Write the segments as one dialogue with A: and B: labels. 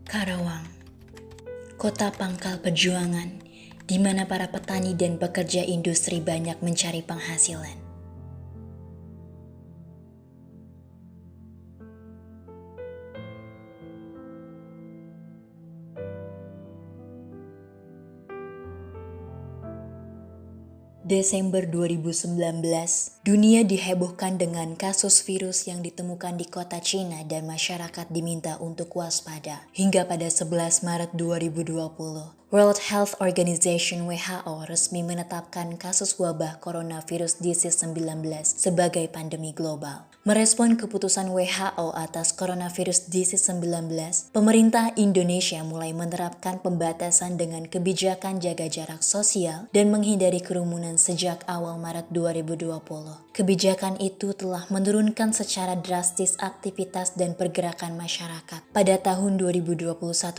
A: Karawang, kota pangkal perjuangan, di mana para petani dan pekerja industri banyak mencari penghasilan. Desember 2019, dunia dihebohkan dengan kasus virus yang ditemukan di kota Cina dan masyarakat diminta untuk waspada. Hingga pada 11 Maret 2020, World Health Organization (WHO) resmi menetapkan kasus wabah coronavirus disease 19 sebagai pandemi global. Merespon keputusan WHO atas coronavirus disease 19, pemerintah Indonesia mulai menerapkan pembatasan dengan kebijakan jaga jarak sosial dan menghindari kerumunan sejak awal Maret 2020. Kebijakan itu telah menurunkan secara drastis aktivitas dan pergerakan masyarakat. Pada tahun 2021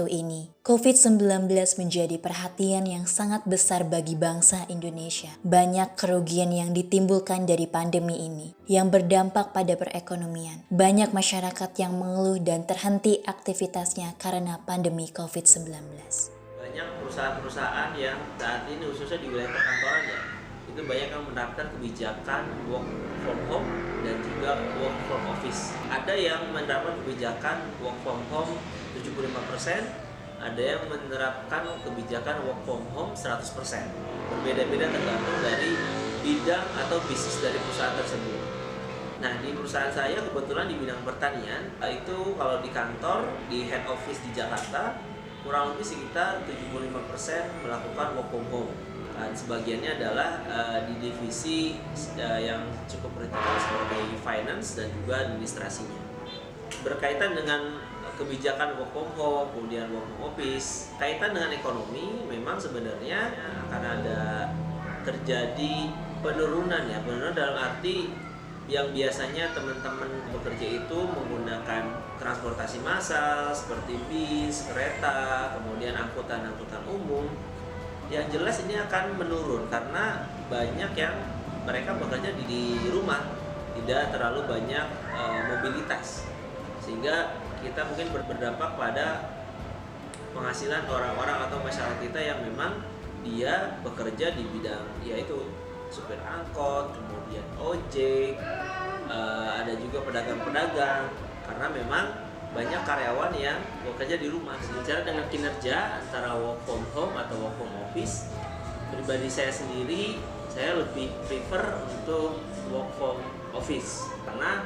A: ini, COVID-19 menjadi perhatian yang sangat besar bagi bangsa Indonesia. Banyak kerugian yang ditimbulkan dari pandemi ini, yang berdampak pada perekonomian. Banyak masyarakat yang mengeluh dan terhenti aktivitasnya karena pandemi COVID-19.
B: Banyak perusahaan-perusahaan yang saat ini khususnya di wilayah perkantoran ya, itu banyak yang menerapkan kebijakan work from home dan juga work from office. Ada yang menerapkan kebijakan work from home 75%, ada yang menerapkan kebijakan work from home 100%. Berbeda-beda tergantung dari bidang atau bisnis dari perusahaan tersebut. Nah, di perusahaan saya kebetulan di bidang pertanian, itu kalau di kantor, di head office di Jakarta, kurang lebih sekitar 75% melakukan work from home. Dan sebagiannya adalah di divisi yang cukup kritikal seperti finance dan juga administrasinya. Berkaitan dengan kebijakan work from home, kemudian work from office, kaitan dengan ekonomi, memang sebenarnya akan ada terjadi penurunan ya, penurunan dalam arti yang biasanya teman-teman bekerja itu menggunakan transportasi massal seperti bis, kereta, kemudian angkutan-angkutan umum. Yang jelas ini akan menurun karena banyak yang mereka bekerja di rumah, tidak terlalu banyak mobilitas, sehingga kita mungkin berdampak pada penghasilan orang-orang atau masyarakat kita yang memang dia bekerja di bidang yaitu supir angkot, kemudian ojek, ada juga pedagang-pedagang, karena memang banyak karyawan yang bekerja di rumah. Bicara dengan kinerja antara work from home atau work from office, pribadi saya sendiri, saya lebih prefer untuk work from office, karena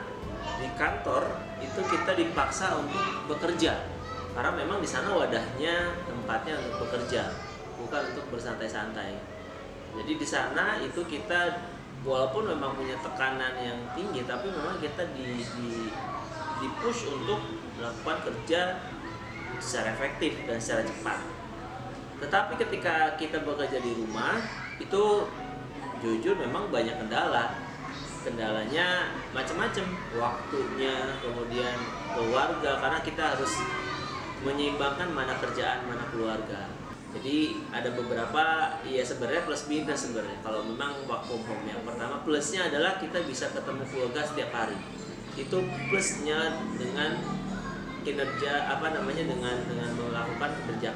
B: di kantor itu kita dipaksa untuk bekerja, karena memang di sana wadahnya, tempatnya untuk bekerja, bukan untuk bersantai-santai. Jadi di sana itu kita walaupun memang punya tekanan yang tinggi, tapi memang kita di push untuk melakukan kerja secara efektif dan secara cepat. Tetapi ketika kita bekerja di rumah, itu jujur memang banyak kendala. Kendalanya macam-macam, waktunya, kemudian keluarga, karena kita harus menyeimbangkan mana kerjaan, mana keluarga. Jadi ada beberapa, ya sebenarnya plus minus sebenarnya kalau memang work from home. Yang pertama plusnya adalah kita bisa ketemu keluarga setiap hari. Itu plusnya dengan kinerja dengan melakukan kerja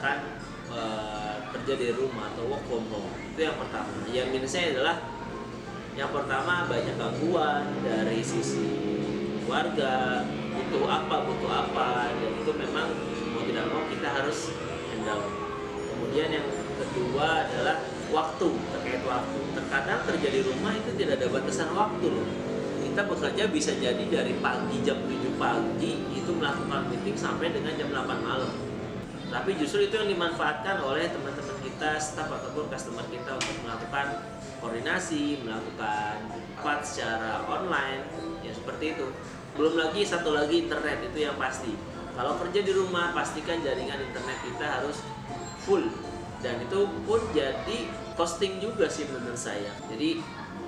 B: dari rumah atau work from home. Itu yang pertama. Yang minusnya adalah yang pertama banyak gangguan dari sisi keluarga, butuh apa, dan itu memang mau tidak mau kita harus handle. Kemudian yang kedua adalah waktu, terkait waktu. Terkadang kerja di rumah itu tidak ada batasan waktu loh. Kita bekerja bisa jadi dari pagi jam 7 pagi itu melakukan meeting sampai dengan jam 8 malam. Tapi justru itu yang dimanfaatkan oleh teman-teman kita, staff ataupun customer kita untuk melakukan koordinasi, melakukan rapat secara online, ya seperti itu. Belum lagi satu lagi internet, itu yang pasti. Kalau kerja di rumah, pastikan jaringan internet kita harus full, dan itu pun jadi costing juga sih menurut saya. Jadi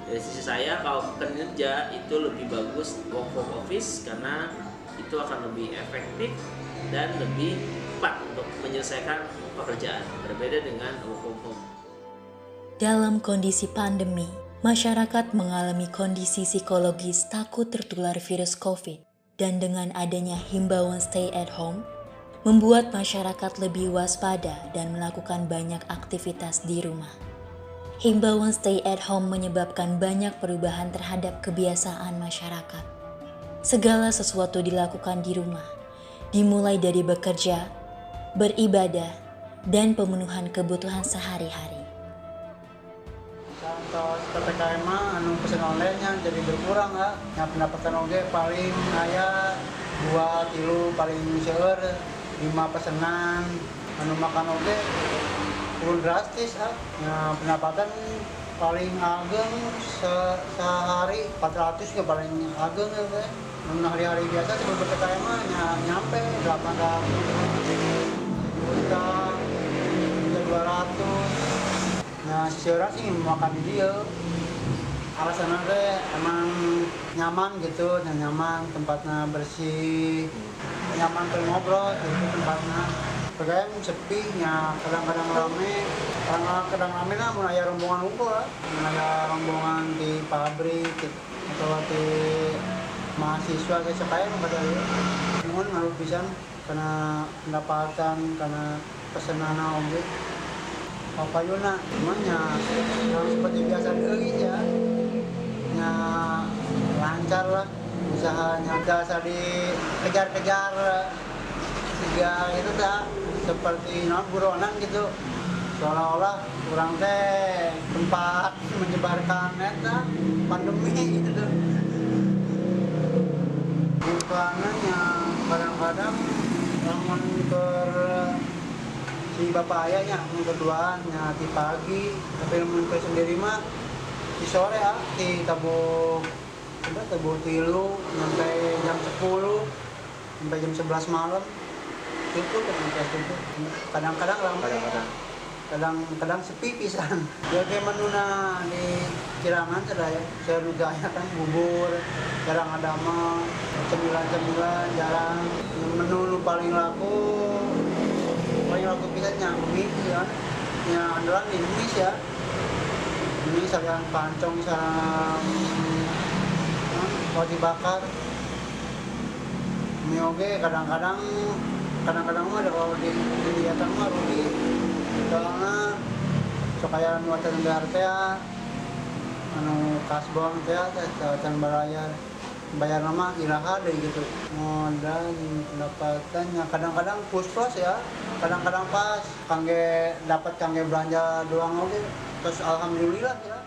B: dari sisi saya kalau kerja itu lebih bagus work from office, karena itu akan lebih efektif dan lebih cepat untuk menyelesaikan pekerjaan, berbeda dengan work from home.
A: Dalam kondisi pandemi, masyarakat mengalami kondisi psikologis takut tertular virus COVID, dan dengan adanya himbauan stay at home, membuat masyarakat lebih waspada dan melakukan banyak aktivitas di rumah. Himbauan stay at home menyebabkan banyak perubahan terhadap kebiasaan masyarakat. Segala sesuatu dilakukan di rumah, dimulai dari bekerja, beribadah, dan pemenuhan kebutuhan sehari-hari.
C: Contoh PPKM mah pesan online-nya jadi berkurang ya. Yang pendapatan oge paling aya 2 paling seueur 5 pesanan. Makan oge turun drastis ya. Pendapatan paling ageng sehari 400 ke paling ageng ya. Hari-hari biasa sebelum PPKM mah nyampe 800 juta 200. Nah, seorang sih makan di dia. Alasannya emang nyaman gitu, nyaman, tempatnya bersih, nyaman untuk ngobrol, gitu tempatnya. PPKM sepinya, kadang-kadang rame lah, mau aya rombongan unggul lah, mau aya rombongan di pabrik gitu, atau di mahasiswa kayak sekaya pada dia. Namun ngaruh pisan karena pendapatan, karena pesanan oge. Apa yuna, semuanya yang seperti biasa dulu ya, lancar lah, usahanya biasa dikejar-kejar, sehingga itu tak seperti buronan gitu, seolah-olah kurang teh tempat menyebarkan eta pandemi gitu tuh. Bukannya kadang-kadang lamun si bapak ayahnya keduanya di pagi, tapi ke sendiri mah di sore ya di tabu tilu sampai jam 10 sampai jam 11 malam tutup kadang-kadang ramai, kadang sepi pisan. Jadi menuna di Kirangan ada ya, saya juga kan bubur jarang ada mah, cemilan jarang. Menu paling laku pisannya mie ya, andalan di Indonesia. Ini sekalian pancong sama roti bakar. Mie oge kadang-kadang mah ada kalau di kegiatan mah rugi. Soalnya supaya nuatan BRT ya, kasbon teh dan bayar nama iraha deh gitu. Dan pendapatannya kadang-kadang pusplos ya, kadang-kadang pas kangge belanja doang oke. Terus alhamdulillah ya.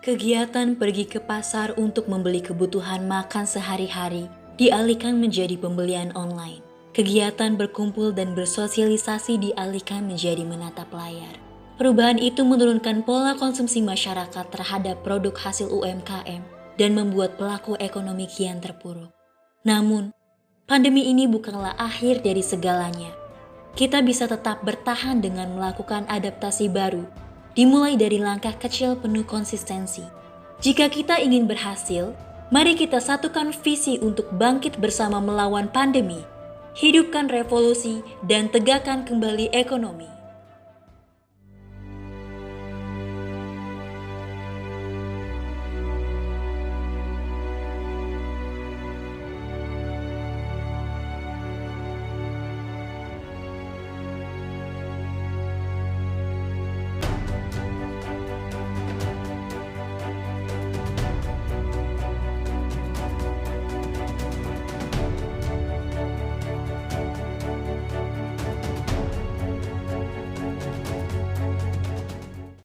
A: Kegiatan pergi ke pasar untuk membeli kebutuhan makan sehari-hari dialihkan menjadi pembelian online. Kegiatan berkumpul dan bersosialisasi dialihkan menjadi menatap layar. Perubahan itu menurunkan pola konsumsi masyarakat terhadap produk hasil UMKM dan membuat pelaku ekonomi kian terpuruk. Namun, pandemi ini bukanlah akhir dari segalanya. Kita bisa tetap bertahan dengan melakukan adaptasi baru, dimulai dari langkah kecil penuh konsistensi. Jika kita ingin berhasil, mari kita satukan visi untuk bangkit bersama melawan pandemi, hidupkan revolusi, dan tegakkan kembali ekonomi.